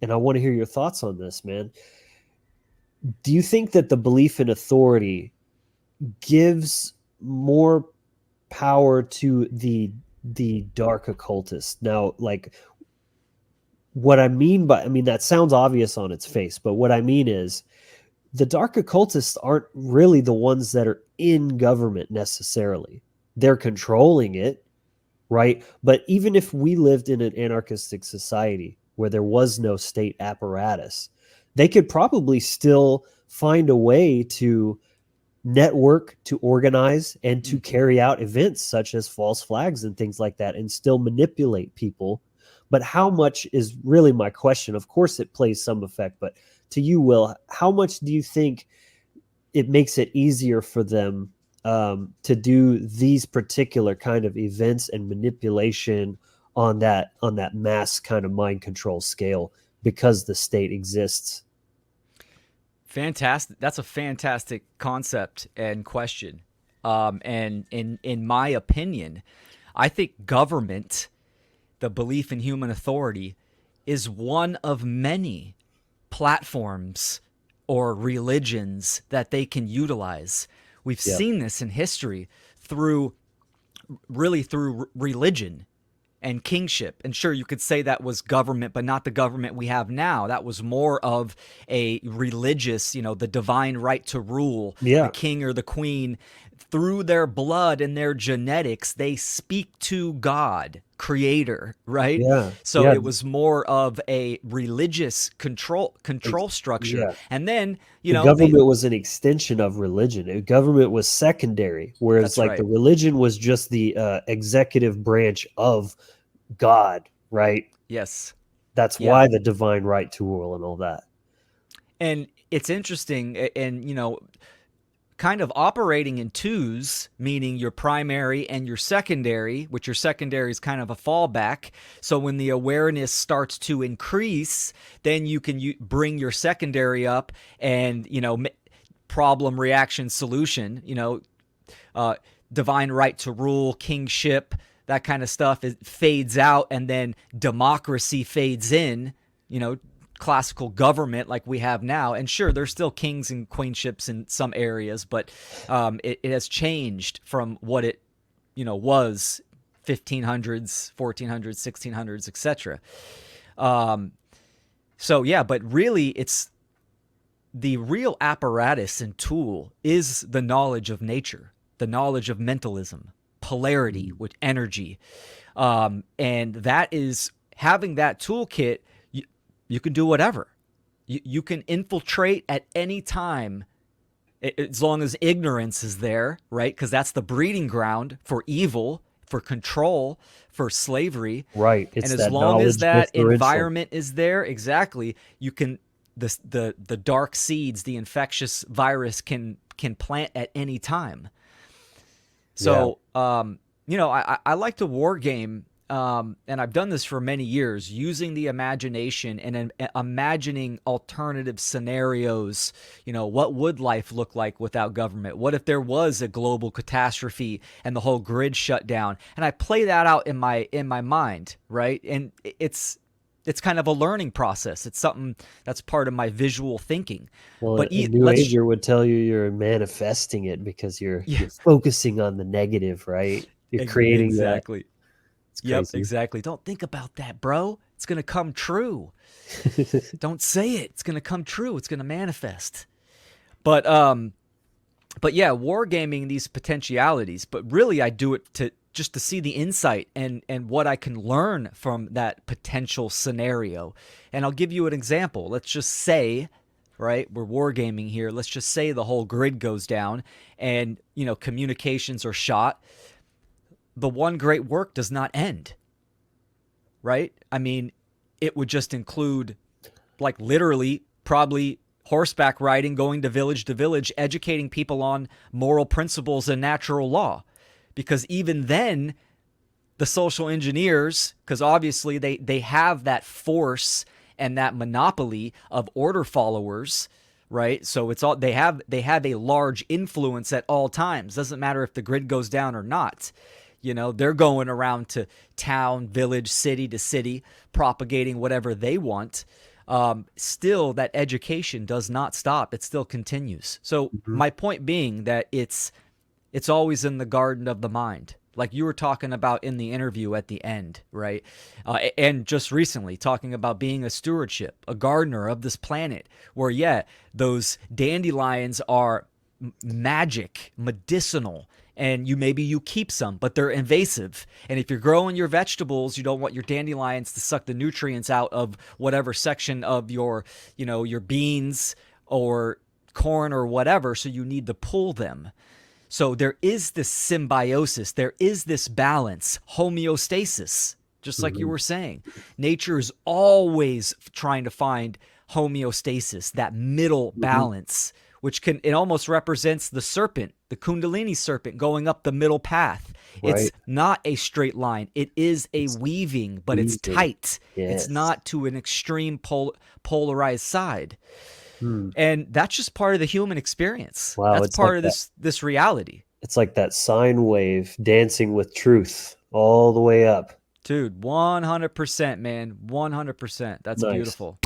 and I want to hear your thoughts on this, man. Do you think that the belief in authority gives more power to the dark occultist? Now, like, what I mean, that sounds obvious on its face, but what I mean is the dark occultists aren't really the ones that are in government necessarily. They're controlling it, right? But even if we lived in an anarchistic society where there was no state apparatus, they could probably still find a way to network, to organize, and to carry out events such as false flags and things like that and still manipulate people. But how much is really my question? Of course, it plays some effect, but to you, Will, how much do you think it makes it easier for them to do these particular kind of events and manipulation on that mass kind of mind control scale because the state exists? Fantastic. That's a fantastic concept and question. And in my opinion, I think government, the belief in human authority, is one of many platforms or religions that they can utilize. We've Yeah. seen this in history through through religion and kingship. And sure, you could say that was government, but not the government we have now. That was more of a religious, the divine right to rule, the Yeah. king or the queen. Through their blood and their genetics, they speak to God, creator, right? Yeah. So Yeah. it was more of a religious control structure. Yeah. And then, The government was an extension of religion. The government was secondary, whereas that's like the right. religion was just the executive branch of God, right? Yes. That's Yeah. why the divine right to rule and all that. And it's interesting, and kind of operating in twos, meaning your primary and your secondary, which your secondary is kind of a fallback. So when the awareness starts to increase, then you can bring your secondary up and, problem, reaction, solution, uh, divine right to rule, kingship, that kind of stuff, it fades out, and then democracy fades in, classical government like we have now. And sure, there's still kings and queenships in some areas, but it has changed from what it was 1500s, 1400s, 1600s, etc. So yeah, but really it's the real apparatus and tool is the knowledge of nature, the knowledge of mentalism, polarity with energy. And that is having that toolkit. You can do whatever. You can infiltrate at any time as long as ignorance is there, right? Because that's the breeding ground for evil, for control, for slavery. Right. And It's as that long as knowledge that differential. environment is there, exactly, you can the dark seeds, the infectious virus can plant at any time. Yeah. So, I like to war game, and I've done this for many years, using the imagination and imagining alternative scenarios. What would life look like without government? What if there was a global catastrophe and the whole grid shut down? And I play that out in my mind, right? And it's kind of a learning process. It's something that's part of my visual thinking. Well, But a new let's ager would tell you you're manifesting it because yeah, you're focusing on the negative, right? You're creating that. exactly. It's Yep, crazy. exactly. Don't think about that, bro. It's going to come true. Don't say it. It's going to come true. It's going to manifest. But but yeah, wargaming these potentialities, but really I do it to just to see the insight and what I can learn from that potential scenario. And I'll give you an example. Let's just say, right, we're wargaming here. Let's just say the whole grid goes down and, communications are shot. The one great work does not end, right? I mean, it would just include, like, literally probably horseback riding, going to village, educating people on moral principles and natural law. Because even then, the social engineers, because obviously they have that force and that monopoly of order followers, right? So it's all they have a large influence at all times. Doesn't matter if the grid goes down or not. They're going around to town, village, city to city, propagating whatever they want. still that education does not stop. It still continues. So Mhm. my point being that it's always in the garden of the mind, like you were talking about in the interview at the end, right? And just recently talking about being a stewardship, a gardener of this planet, where, yeah, those dandelions are magic, medicinal, and maybe you keep some, but they're invasive. And if you're growing your vegetables, you don't want your dandelions to suck the nutrients out of whatever section of your beans or corn or whatever, so you need to pull them. So there is this symbiosis, there is this balance, homeostasis, just like you Mhm. were saying. Nature is always trying to find homeostasis, that middle Mhm. balance, which it almost represents the serpent, the Kundalini serpent going up the middle path. It's Right. not a straight line. It is a It's weaving, but it's weaving. tight. It's Yes. not to an extreme polarized side. Hmm. And that's just part of the human experience. Wow, That's part of this reality. it's like that sine wave dancing with truth all the way up. Dude, 100%, man. 100%. That's Nice. beautiful.